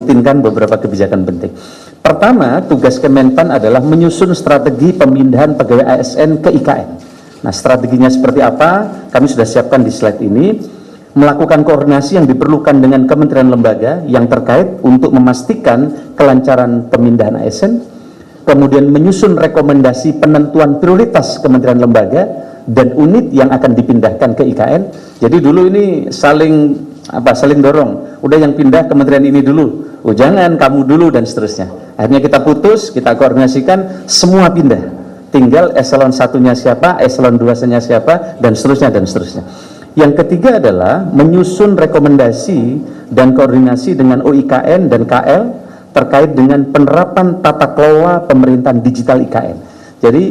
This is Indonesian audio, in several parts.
merutinkan beberapa kebijakan penting. Pertama, tugas Kemenpan adalah menyusun strategi pemindahan pegawai ASN ke IKN. Nah, strateginya seperti apa? Kami sudah siapkan di slide ini. Melakukan koordinasi yang diperlukan dengan kementerian lembaga yang terkait untuk memastikan kelancaran pemindahan ASN, kemudian menyusun rekomendasi penentuan prioritas kementerian lembaga dan unit yang akan dipindahkan ke IKN. Jadi dulu ini saling dorong, udah yang pindah kementerian ini dulu, oh jangan kamu dulu, dan seterusnya. Akhirnya kita putus, kita koordinasikan, semua pindah, tinggal eselon 1-nya siapa, eselon 2-nya siapa, dan seterusnya dan seterusnya. Yang ketiga adalah menyusun rekomendasi dan koordinasi dengan OIKN dan KL terkait dengan penerapan tata kelola pemerintahan digital IKN. Jadi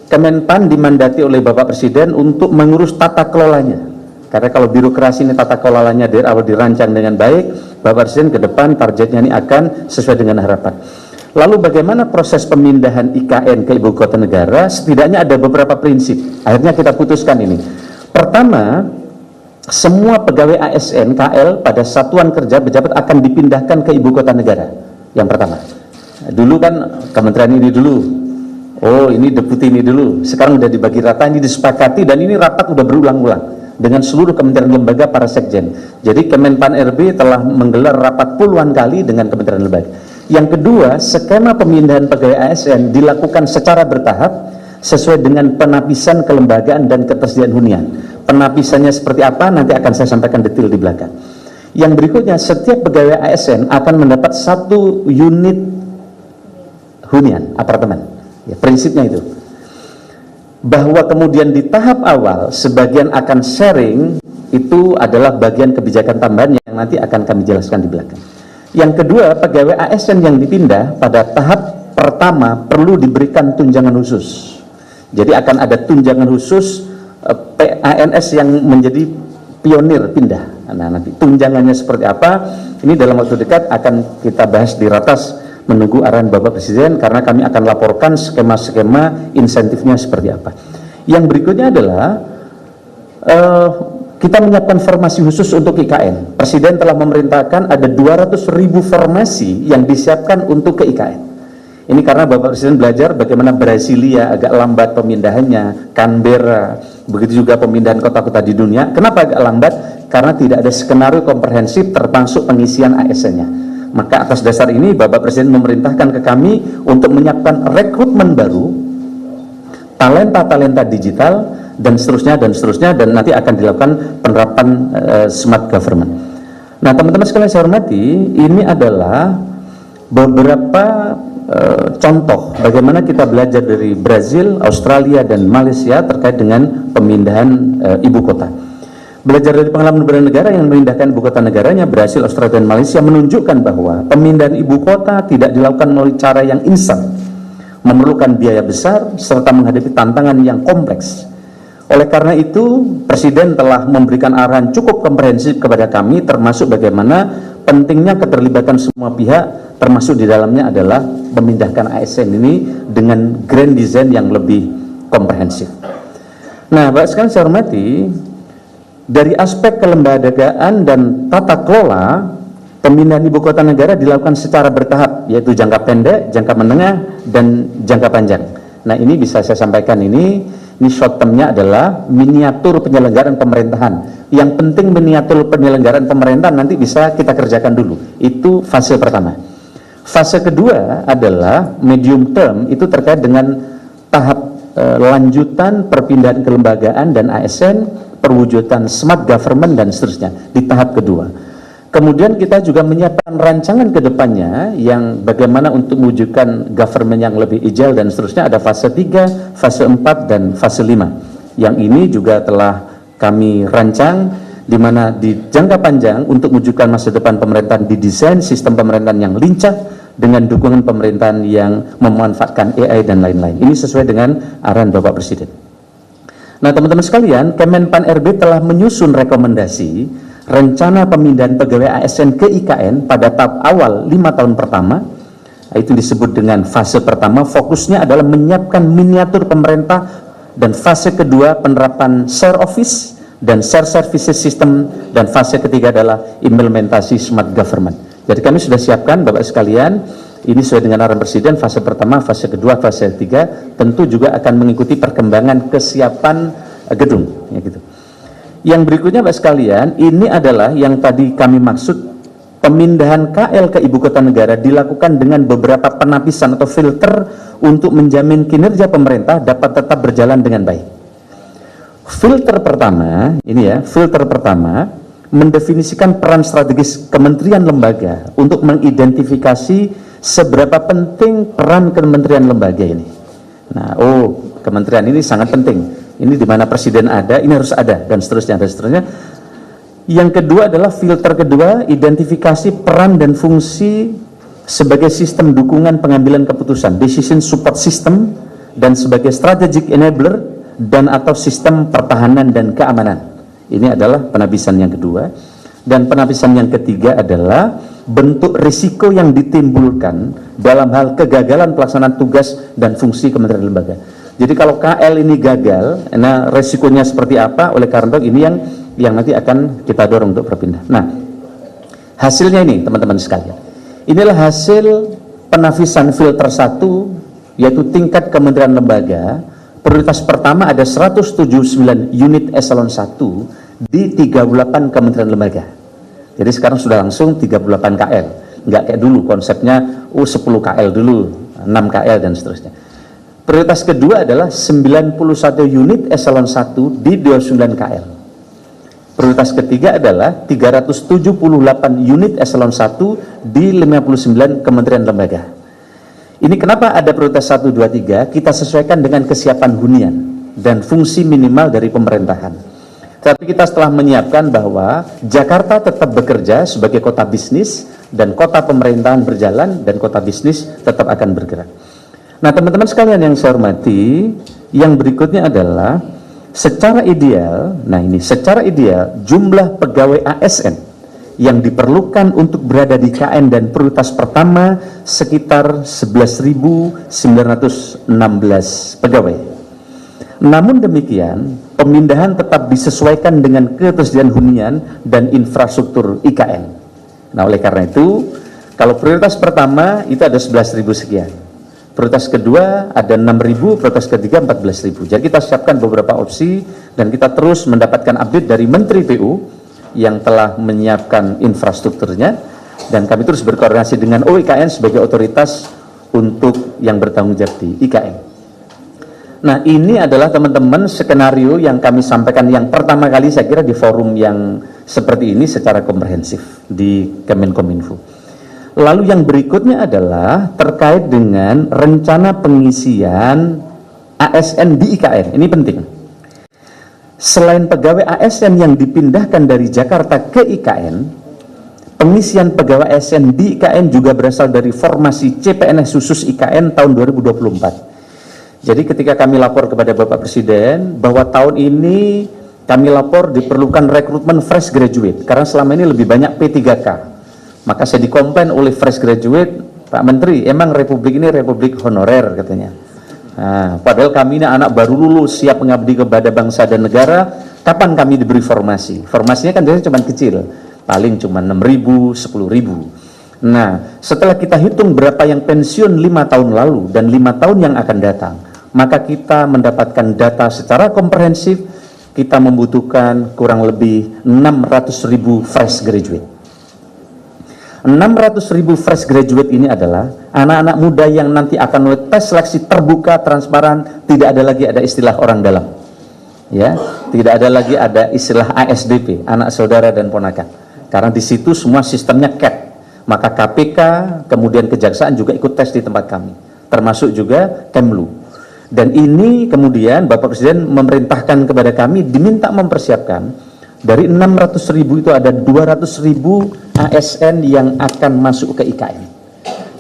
Kemenpan dimandati oleh Bapak Presiden untuk mengurus tata kelolanya. Karena kalau birokrasi ini tata kelolanya dari awal dirancang dengan baik, Bapak Presiden ke depan targetnya ini akan sesuai dengan harapan. Lalu bagaimana proses pemindahan IKN ke Ibu Kota Negara? Setidaknya ada beberapa prinsip. Akhirnya kita putuskan ini. Pertama, semua pegawai ASN KL pada satuan kerja pejabat akan dipindahkan ke Ibu Kota Negara. Yang pertama. Dulu kan kementerian ini dulu. Oh, ini deputi ini dulu. Sekarang udah dibagi rata, ini disepakati, dan ini rapat udah berulang-ulang dengan seluruh kementerian lembaga para sekjen. Jadi Kemenpan RB telah menggelar rapat puluhan kali dengan kementerian lembaga. Yang kedua, skema pemindahan pegawai ASN dilakukan secara bertahap sesuai dengan penapisan kelembagaan dan ketersediaan hunian. Penapisannya seperti apa nanti akan saya sampaikan detail di belakang. Yang berikutnya, setiap pegawai ASN akan mendapat 1 unit hunian apartemen. Ya, prinsipnya itu. Bahwa kemudian di tahap awal sebagian akan sharing, itu adalah bagian kebijakan tambahan yang nanti akan kami jelaskan di belakang. Yang kedua, pegawai ASN yang dipindah pada tahap pertama perlu diberikan tunjangan khusus. Jadi akan ada tunjangan khusus PANS yang menjadi pionir pindah. Nah, nanti tunjangannya seperti apa? Ini dalam waktu dekat akan kita bahas di ratas, menunggu arahan Bapak Presiden, karena kami akan laporkan skema-skema insentifnya seperti apa. Yang berikutnya adalah kita menyiapkan formasi khusus untuk IKN. Presiden telah memerintahkan ada 200.000 formasi yang disiapkan untuk ke IKN. Ini karena Bapak Presiden belajar bagaimana Brasilia agak lambat pemindahannya, Canberra, begitu juga pemindahan kota-kota di dunia. Kenapa agak lambat? Karena tidak ada skenario komprehensif termasuk pengisian ASN-nya. Maka atas dasar ini Bapak Presiden memerintahkan ke kami untuk menyiapkan rekrutmen baru, talenta-talenta digital, dan seterusnya, dan nanti akan dilakukan penerapan smart government. Nah, teman-teman sekalian saya hormati, ini adalah beberapa contoh bagaimana kita belajar dari Brazil, Australia, dan Malaysia terkait dengan pemindahan ibu kota. Belajar dari pengalaman beberapa negara yang memindahkan ibu kota negaranya, Brazil, Australia, dan Malaysia, menunjukkan bahwa pemindahan ibu kota tidak dilakukan melalui cara yang instan, memerlukan biaya besar, serta menghadapi tantangan yang kompleks. Oleh karena itu, Presiden telah memberikan arahan cukup komprehensif kepada kami, termasuk bagaimana pentingnya keterlibatan semua pihak, termasuk di dalamnya adalah memindahkan ASN ini dengan grand design yang lebih komprehensif. Nah, Bapak sekalian saya hormati, dari aspek kelembagaan dan tata kelola, pemindahan ibu kota negara dilakukan secara bertahap, yaitu jangka pendek, jangka menengah, dan jangka panjang. Nah, ini bisa saya sampaikan ini short termnya adalah miniatur penyelenggaraan pemerintahan. Yang penting miniatur penyelenggaraan pemerintahan nanti bisa kita kerjakan dulu. Itu fase pertama. Fase kedua adalah medium term, itu terkait dengan tahap lanjutan perpindahan kelembagaan dan ASN, perwujudan smart government, dan seterusnya di tahap kedua. Kemudian kita juga menyiapkan rancangan ke depannya yang bagaimana untuk mewujudkan government yang lebih agile dan seterusnya. Ada fase 3, fase 4, dan fase 5. Yang ini juga telah kami rancang, di mana di jangka panjang untuk mewujudkan masa depan pemerintahan didesain sistem pemerintahan yang lincah dengan dukungan pemerintahan yang memanfaatkan AI dan lain-lain. Ini sesuai dengan arahan Bapak Presiden. Nah, teman-teman sekalian, Kemenpan RB telah menyusun rekomendasi rencana pemindahan pegawai ASN ke IKN pada tahap awal 5 tahun pertama. Itu disebut dengan fase pertama, fokusnya adalah menyiapkan miniatur pemerintah, dan fase kedua penerapan share office dan share services system, dan fase ketiga adalah implementasi smart government. Jadi kami sudah siapkan Bapak sekalian, ini sesuai dengan arahan Presiden, fase pertama, fase kedua, fase ketiga, tentu juga akan mengikuti perkembangan kesiapan gedung. Ya, gitu. Yang berikutnya Bapak sekalian, ini adalah yang tadi kami maksud, pemindahan KL ke ibu kota negara dilakukan dengan beberapa penapisan atau filter untuk menjamin kinerja pemerintah dapat tetap berjalan dengan baik. Filter pertama, ini ya, filter pertama mendefinisikan peran strategis kementerian lembaga untuk mengidentifikasi seberapa penting peran kementerian lembaga ini. Nah, kementerian ini sangat penting. Ini di mana presiden ada, ini harus ada, dan seterusnya, dan seterusnya. Yang kedua adalah filter kedua, identifikasi peran dan fungsi sebagai sistem dukungan pengambilan keputusan, decision support system, dan sebagai strategic enabler dan atau sistem pertahanan dan keamanan. Ini adalah penapisan yang kedua. Dan penapisan yang ketiga adalah bentuk risiko yang ditimbulkan dalam hal kegagalan pelaksanaan tugas dan fungsi kementerian lembaga. Jadi kalau KL ini gagal, nah resikonya seperti apa? Oleh karena itu ini yang nanti akan kita dorong untuk berpindah. Nah, hasilnya ini teman-teman sekalian. Inilah hasil penapisan filter 1, yaitu tingkat kementerian lembaga. Prioritas pertama ada 179 unit eselon 1 di 38 kementerian lembaga. Jadi sekarang sudah langsung 38 KL. Enggak kayak dulu konsepnya 10 KL dulu, 6 KL dan seterusnya. Prioritas kedua adalah 91 unit eselon 1 di 29 KL. Prioritas ketiga adalah 378 unit eselon 1 di 59 kementerian lembaga. Ini kenapa ada prioritas 1, 2, 3, kita sesuaikan dengan kesiapan hunian dan fungsi minimal dari pemerintahan. Tapi kita setelah menyiapkan bahwa Jakarta tetap bekerja sebagai kota bisnis dan kota pemerintahan berjalan dan kota bisnis tetap akan bergerak. Nah teman-teman sekalian yang saya hormati, yang berikutnya adalah secara ideal, nah ini secara ideal jumlah pegawai ASN yang diperlukan untuk berada di KN dan prioritas pertama sekitar 11.916 pegawai. Namun demikian, pemindahan tetap disesuaikan dengan ketersediaan hunian dan infrastruktur IKN. Nah oleh karena itu, kalau prioritas pertama itu ada 11.000 sekian. Prioritas kedua ada 6.000, prioritas ketiga 14.000. Jadi kita siapkan beberapa opsi dan kita terus mendapatkan update dari Menteri PU yang telah menyiapkan infrastrukturnya, dan kami terus berkoordinasi dengan OIKN sebagai otoritas untuk yang bertanggung jawab di IKN. Nah ini adalah teman-teman skenario yang kami sampaikan yang pertama kali saya kira di forum yang seperti ini secara komprehensif di Kemenkominfo. Lalu yang berikutnya adalah terkait dengan rencana pengisian ASN di IKN. Ini penting. Selain pegawai ASN yang dipindahkan dari Jakarta ke IKN, pengisian pegawai ASN di IKN juga berasal dari formasi CPNS khusus IKN tahun 2024. Jadi ketika kami lapor kepada Bapak Presiden bahwa tahun ini kami lapor diperlukan rekrutmen fresh graduate karena selama ini lebih banyak P3K. Maka saya dikomplain oleh fresh graduate, Pak Menteri, emang Republik ini Republik honorer katanya. Nah, padahal kami ini anak baru lulus, siap mengabdi kepada bangsa dan negara, kapan kami diberi formasi? Formasinya kan biasanya cuma kecil, paling cuma 6.000, 10.000. Nah, setelah kita hitung berapa yang pensiun 5 tahun lalu dan 5 tahun yang akan datang, maka kita mendapatkan data secara komprehensif, kita membutuhkan kurang lebih 600.000 fresh graduate. 600.000 fresh graduate ini adalah anak-anak muda yang nanti akan melalui tes seleksi terbuka, transparan, tidak ada lagi ada istilah orang dalam. Ya, tidak ada lagi ada istilah ASDP, anak saudara dan ponakan. Karena di situ semua sistemnya CAT. Maka KPK, kemudian Kejaksaan juga ikut tes di tempat kami, termasuk juga Kemlu. Dan ini kemudian Bapak Presiden memerintahkan kepada kami diminta mempersiapkan dari 600.000 itu ada 200.000 ASN yang akan masuk ke IKN.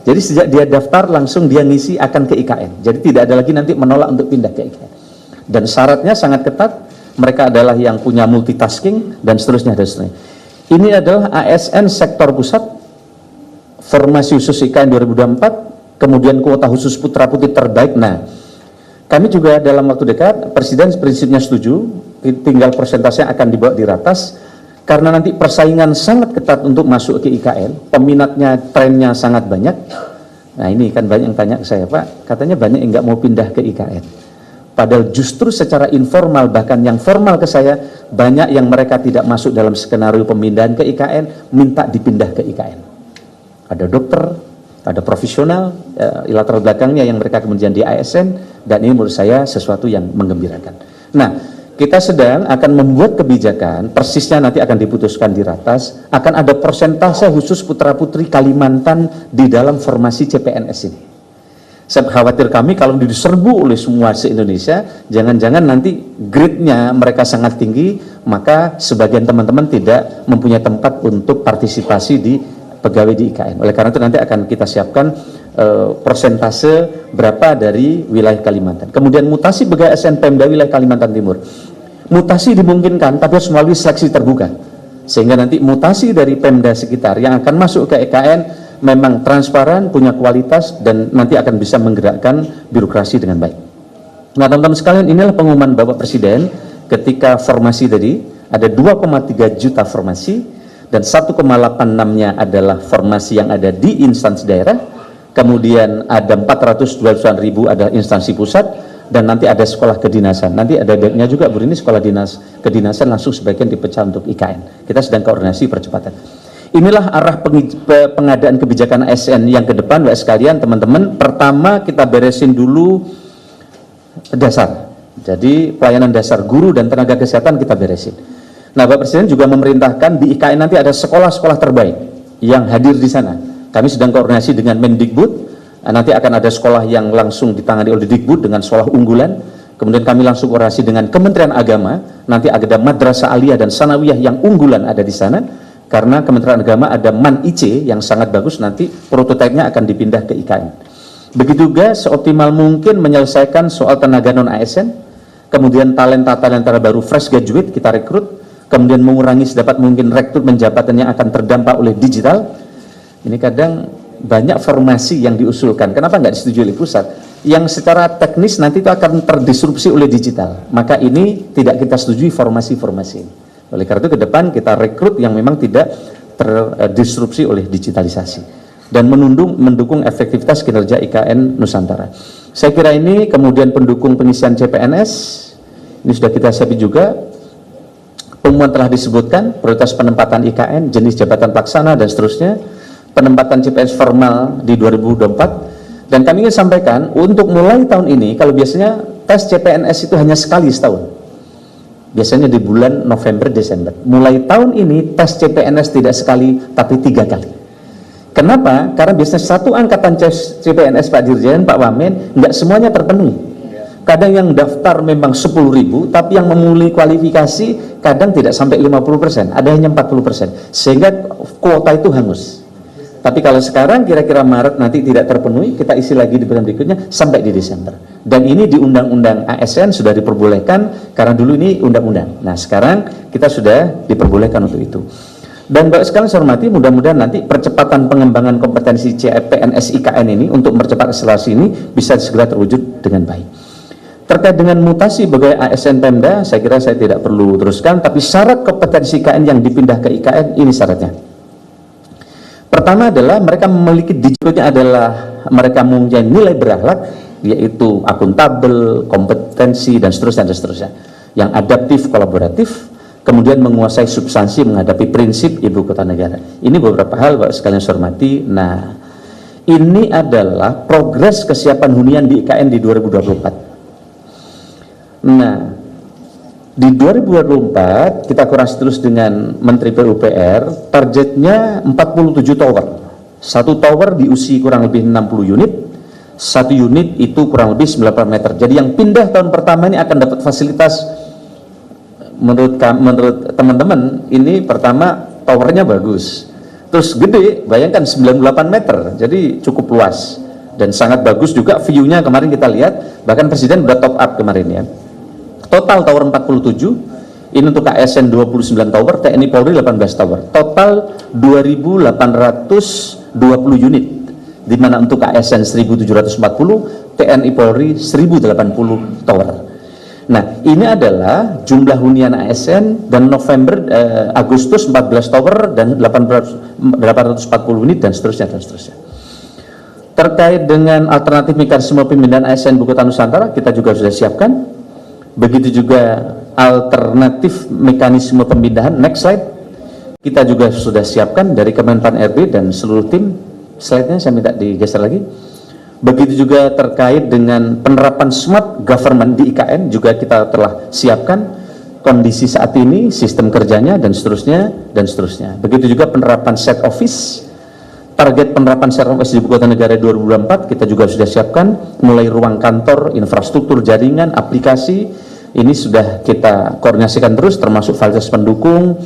Jadi sejak dia daftar langsung dia ngisi akan ke IKN. Jadi tidak ada lagi nanti menolak untuk pindah ke IKN. Dan syaratnya sangat ketat, mereka adalah yang punya multitasking dan seterusnya dan seterusnya. Ini adalah ASN sektor pusat, formasi khusus IKN 2024, kemudian kuota khusus putra putri terbaik. Nah, kami juga dalam waktu dekat, Presiden prinsipnya setuju, tinggal persentasenya akan dibawa di ratas. karena nanti persaingan sangat ketat untuk masuk ke IKN, peminatnya, trennya sangat banyak. Nah ini kan banyak yang tanya ke saya, Pak, katanya banyak yang nggak mau pindah ke IKN. Padahal justru secara informal, bahkan yang formal ke saya, banyak yang mereka tidak masuk dalam skenario pemindahan ke IKN, minta dipindah ke IKN. Ada dokter, ada profesional, latar belakangnya yang mereka kemudian di ASN, dan ini menurut saya sesuatu yang menggembirakan. Nah, kita sedang akan membuat kebijakan, persisnya nanti akan diputuskan di Ratas, akan ada persentase khusus putra-putri Kalimantan di dalam formasi CPNS ini. Saya khawatir kami kalau diserbu oleh semua se-Indonesia, jangan-jangan nanti grade-nya mereka sangat tinggi, maka sebagian teman-teman tidak mempunyai tempat untuk partisipasi di pegawai di IKN. Oleh karena itu nanti akan kita siapkan persentase berapa dari wilayah Kalimantan. Kemudian mutasi pegawai ASN Pemda wilayah Kalimantan Timur. Mutasi dimungkinkan, tapi harus melalui seleksi terbuka. Sehingga nanti mutasi dari Pemda sekitar yang akan masuk ke IKN memang transparan, punya kualitas, dan nanti akan bisa menggerakkan birokrasi dengan baik. Nah teman-teman sekalian, inilah pengumuman Bapak Presiden ketika formasi tadi, ada 2,3 juta formasi, dan 1,86-nya adalah formasi yang ada di instansi daerah, kemudian ada 420.000 ada instansi pusat, dan nanti ada sekolah kedinasan. Nanti ada baiknya juga, Bu, ini sekolah kedinasan langsung sebagian dipecah untuk IKN. Kita sedang koordinasi percepatan. Inilah arah pengadaan kebijakan ASN yang ke depan, Bapak sekalian, teman-teman. Pertama kita beresin dulu dasar. Jadi pelayanan dasar guru dan tenaga kesehatan kita beresin. Nah, Bapak Presiden juga memerintahkan di IKN nanti ada sekolah-sekolah terbaik yang hadir di sana. Kami sedang koordinasi dengan Mendikbud. Nanti akan ada sekolah yang langsung ditangani oleh Dikbud dengan sekolah unggulan. Kemudian kami langsung koordinasi dengan Kementerian Agama. Nanti ada madrasah aliyah dan sanawiyah yang unggulan ada di sana. Karena Kementerian Agama ada MAN IC yang sangat bagus, nanti prototipenya akan dipindah ke IKN. Begitu juga seoptimal mungkin menyelesaikan soal tenaga non-ASN. Kemudian talenta-talenta baru fresh graduate kita rekrut. Kemudian mengurangi sedapat mungkin rekrutmen jabatan yang akan terdampak oleh digital. Ini kadang banyak formasi yang diusulkan, kenapa nggak disetujui oleh pusat? Yang secara teknis nanti itu akan terdisrupsi oleh digital, maka ini tidak kita setujui formasi-formasi ini. Oleh karena itu ke depan kita rekrut yang memang tidak terdisrupsi oleh digitalisasi dan mendukung efektivitas kinerja IKN Nusantara. Saya kira ini, kemudian pendukung pengisian CPNS, ini sudah kita siapin juga. Pengumuman telah disebutkan, prioritas penempatan IKN, jenis jabatan pelaksana, dan seterusnya. Penempatan CPNS formal di 2024, dan kami ingin sampaikan untuk mulai tahun ini, kalau biasanya tes CPNS itu hanya sekali setahun, biasanya di bulan November Desember. Mulai tahun ini tes CPNS tidak sekali tapi 3 kali. Kenapa? Karena biasanya satu angkatan CPNS Pak Dirjen, Pak Wamen, nggak semuanya terpenuhi. Kadang yang daftar memang 10.000, tapi yang memulai kualifikasi kadang tidak sampai 50%, ada hanya 40%, sehingga kuota itu hangus. Tapi kalau sekarang kira-kira Maret nanti tidak terpenuhi, kita isi lagi di bulan berikutnya sampai di Desember. Dan ini di Undang-Undang ASN sudah diperbolehkan, karena dulu ini undang-undang. Nah sekarang kita sudah diperbolehkan untuk itu. Dan Bapak sekalian saya hormati, mudah-mudahan nanti percepatan pengembangan kompetensi CPNS IKN ini untuk mempercepat akselerasi ini bisa segera terwujud dengan baik. Terkait dengan mutasi pegawai ASN Pemda, saya kira saya tidak perlu teruskan, tapi syarat kompetensi IKN yang dipindah ke IKN ini syaratnya. Pertama adalah mereka memiliki digitalnya adalah mereka mempunyai nilai berakhlak, yaitu akuntabel, kompetensi, dan seterusnya, yang adaptif, kolaboratif, kemudian menguasai substansi menghadapi prinsip ibu kota negara. Ini beberapa hal Bapak sekalian saya hormati. Nah, ini adalah progres kesiapan hunian di IKN di 2024. Nah, di 2024 kita koordinasi terus dengan Menteri PUPR, targetnya 47 tower. Satu tower diusi kurang lebih 60 unit, satu unit itu kurang lebih 90 meter. Jadi yang pindah tahun pertama ini akan dapat fasilitas, menurut teman-teman ini pertama towernya bagus, terus gede, bayangkan 98 meter, jadi cukup luas dan sangat bagus juga view-nya. Kemarin kita lihat, bahkan Presiden udah top up kemarin ya. Total tower 47, ini untuk ASN 29 tower, TNI Polri 18 tower, total 2.820 unit, di mana untuk ASN 1.740, TNI Polri 1.080 tower. Nah, ini adalah jumlah hunian ASN dan Agustus 14 tower dan 840 unit dan seterusnya dan seterusnya. Terkait dengan alternatif mekanisme pemindahan ASN Buku Kota Nusantara, kita juga sudah siapkan. Begitu juga alternatif mekanisme pemindahan, next slide, kita juga sudah siapkan dari Kemenpan RB dan seluruh tim. Slide-nya saya minta digeser lagi. Begitu juga terkait dengan penerapan smart government di IKN, juga kita telah siapkan kondisi saat ini, sistem kerjanya, dan seterusnya, dan seterusnya. Begitu juga penerapan set office, target penerapan set office di Ibu Kota Negara 2024, kita juga sudah siapkan, mulai ruang kantor, infrastruktur jaringan, aplikasi, ini sudah kita koordinasikan terus, termasuk fasilitas pendukung,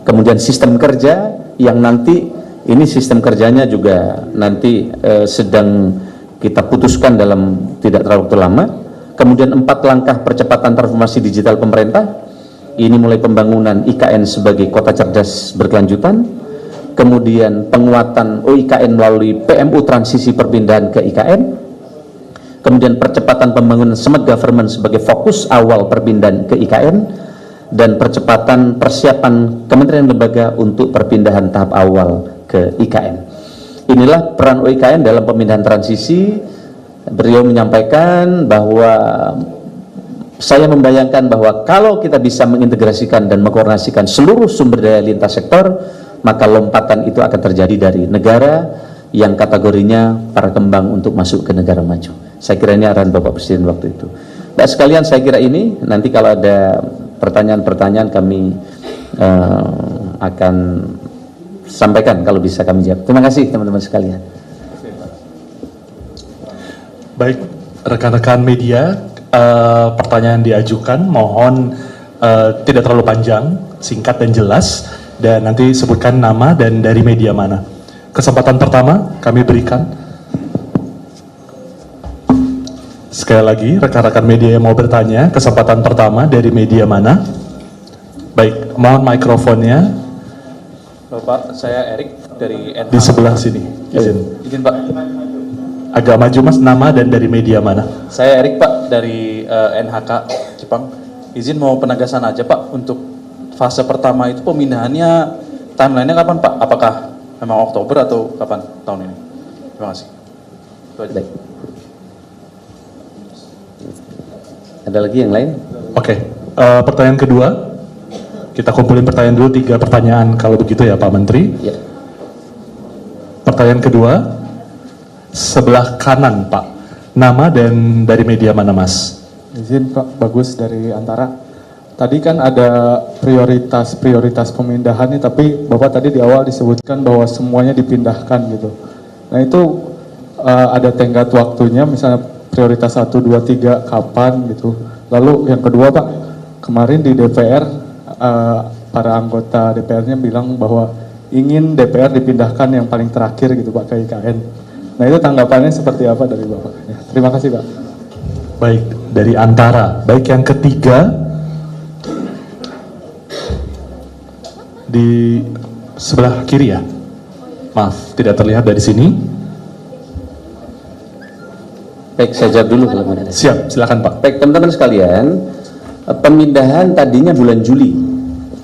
kemudian sistem kerja, yang nanti, ini sistem kerjanya juga nanti sedang kita putuskan dalam tidak terlalu lama. Kemudian 4 langkah percepatan transformasi digital pemerintah, ini mulai pembangunan IKN sebagai kota cerdas berkelanjutan, kemudian penguatan OIKN melalui PMU transisi perpindahan ke IKN, kemudian percepatan pembangunan smart government sebagai fokus awal perpindahan ke IKN, dan percepatan persiapan kementerian lembaga untuk perpindahan tahap awal ke IKN. Inilah peran OIKN dalam pemindahan transisi. Beliau menyampaikan bahwa saya membayangkan bahwa kalau kita bisa mengintegrasikan dan mengkoordinasikan seluruh sumber daya lintas sektor, maka lompatan itu akan terjadi dari negara yang kategorinya para kembang untuk masuk ke negara maju. Saya kira ini arahan Bapak Presiden waktu itu. Nah, sekalian saya kira ini, nanti kalau ada pertanyaan-pertanyaan kami akan sampaikan kalau bisa kami jawab. Terima kasih teman-teman sekalian. Baik, rekan-rekan media, pertanyaan diajukan, mohon tidak terlalu panjang, singkat dan jelas, dan nanti sebutkan nama dan dari media mana. Kesempatan pertama kami berikan. Sekali lagi, rekan-rekan media yang mau bertanya, kesempatan pertama dari media mana? Baik, mohon mikrofonnya. Bapak, saya Erik dari NHK. Di sebelah sini. Izin Pak. Agak maju Mas, nama dan dari media mana? Saya Erik Pak dari NHK Jepang. Izin mau penegasan aja Pak, untuk fase pertama itu pemindahannya timelinenya kapan Pak? Apakah memang Oktober atau kapan tahun ini? Terima kasih. Baik. Ada lagi yang lain? Oke, pertanyaan kedua. Kita kumpulin pertanyaan dulu, 3 pertanyaan kalau begitu ya Pak Menteri. Ya. Pertanyaan kedua, sebelah kanan Pak, nama dan dari media mana Mas? Izin Pak, Bagus dari Antara. Tadi kan ada prioritas pemindahan nih, tapi Bapak tadi di awal disebutkan bahwa semuanya dipindahkan gitu. Nah itu ada tenggat waktunya, misalnya prioritas 1, 2, 3 kapan gitu. Lalu yang kedua Pak, kemarin di DPR para anggota DPR-nya bilang bahwa ingin DPR dipindahkan yang paling terakhir gitu Pak ke IKN. Nah itu tanggapannya seperti apa dari Bapak? Ya, terima kasih Pak. Baik, dari Antara. Baik, yang ketiga di sebelah kiri ya. Maaf, tidak terlihat dari sini. Baik, saya jawab dulu kalau ada. Siap, silakan Pak. Baik, teman-teman sekalian, pemindahan tadinya bulan Juli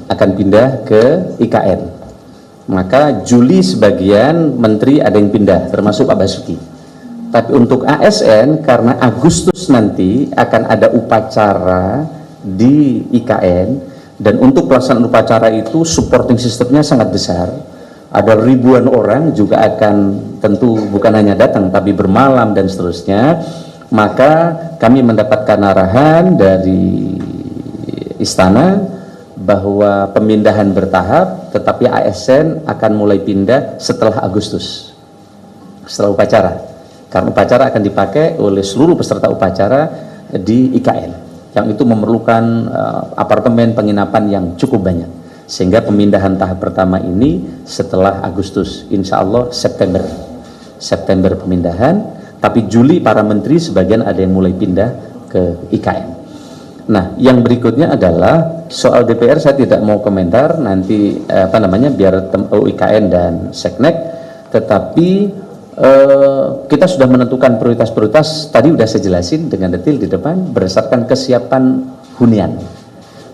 akan pindah ke IKN. Maka Juli sebagian menteri ada yang pindah, termasuk Pak Basuki. Tapi untuk ASN, karena Agustus nanti akan ada upacara di IKN, dan untuk pelaksanaan upacara itu supporting sistemnya sangat besar. Ada ribuan orang juga akan tentu bukan hanya datang, tapi bermalam dan seterusnya. Maka kami mendapatkan arahan dari istana bahwa pemindahan bertahap, tetapi ASN akan mulai pindah setelah Agustus, setelah upacara, karena upacara akan dipakai oleh seluruh peserta upacara di IKN, yang itu memerlukan apartemen penginapan yang cukup banyak, sehingga pemindahan tahap pertama ini setelah Agustus, insya Allah September pemindahan, tapi Juli para menteri sebagian ada yang mulai pindah ke IKN. Nah, yang berikutnya adalah soal DPR, saya tidak mau komentar nanti biar OIKN dan Seknek, tetapi kita sudah menentukan prioritas-prioritas, tadi udah saya jelasin dengan detail di depan, berdasarkan kesiapan hunian.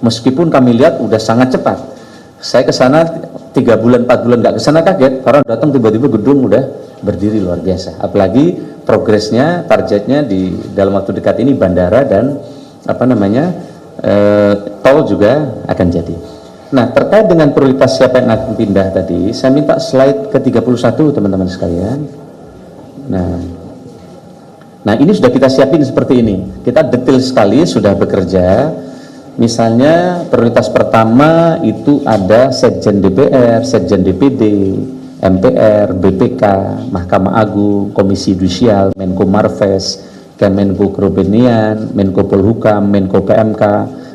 Meskipun kami lihat udah sangat cepat. Saya ke sana 3 bulan, 4 bulan nggak ke sana kaget, orang datang tiba-tiba gedung udah berdiri luar biasa. Apalagi progresnya, targetnya di dalam waktu dekat ini bandara dan tol juga akan jadi. Nah, terkait dengan prioritas siapa yang akan pindah tadi, saya minta slide ke-31 teman-teman sekalian. Nah ini sudah kita siapin seperti ini. Kita detail sekali sudah bekerja. Misalnya prioritas pertama itu ada Sekjen DPR, Sekjen DPD, MPR, BPK, Mahkamah Agung, Komisi Yudisial, Menko Marves, Kemenko Kepribadian, Menko Polhukam, Menko PMK,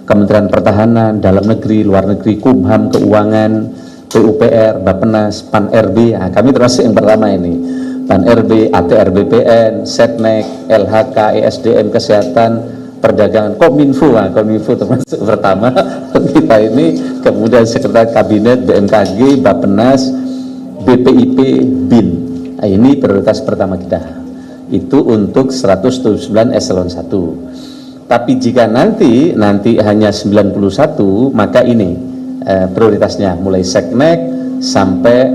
Kementerian Pertahanan, Dalam Negeri, Luar Negeri, Kumham, Keuangan, PUPR, Bappenas, Pan-RB. Nah, kami termasuk yang pertama ini. Pan-RB, ATR BPN, Setnek, LHK, ESDM, Kesehatan, Perdagangan, Kominfo. Nah, Kominfo termasuk pertama kita ini, kemudian Sekretariat Kabinet, BMKG, Bappenas, BPIP, BIN. Nah, ini prioritas pertama kita. Itu untuk 179 eselon 1. Tapi jika nanti hanya 91, maka ini prioritasnya mulai Seknek sampai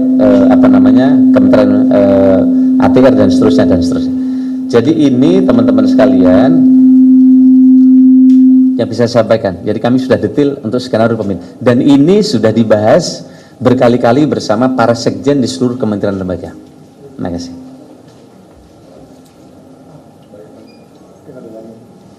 Kementerian ATR dan seterusnya. Jadi ini teman-teman sekalian yang bisa saya sampaikan. Jadi kami sudah detail untuk skenario pemilu dan ini sudah dibahas berkali-kali bersama para sekjen di seluruh kementerian lembaga. Terima kasih.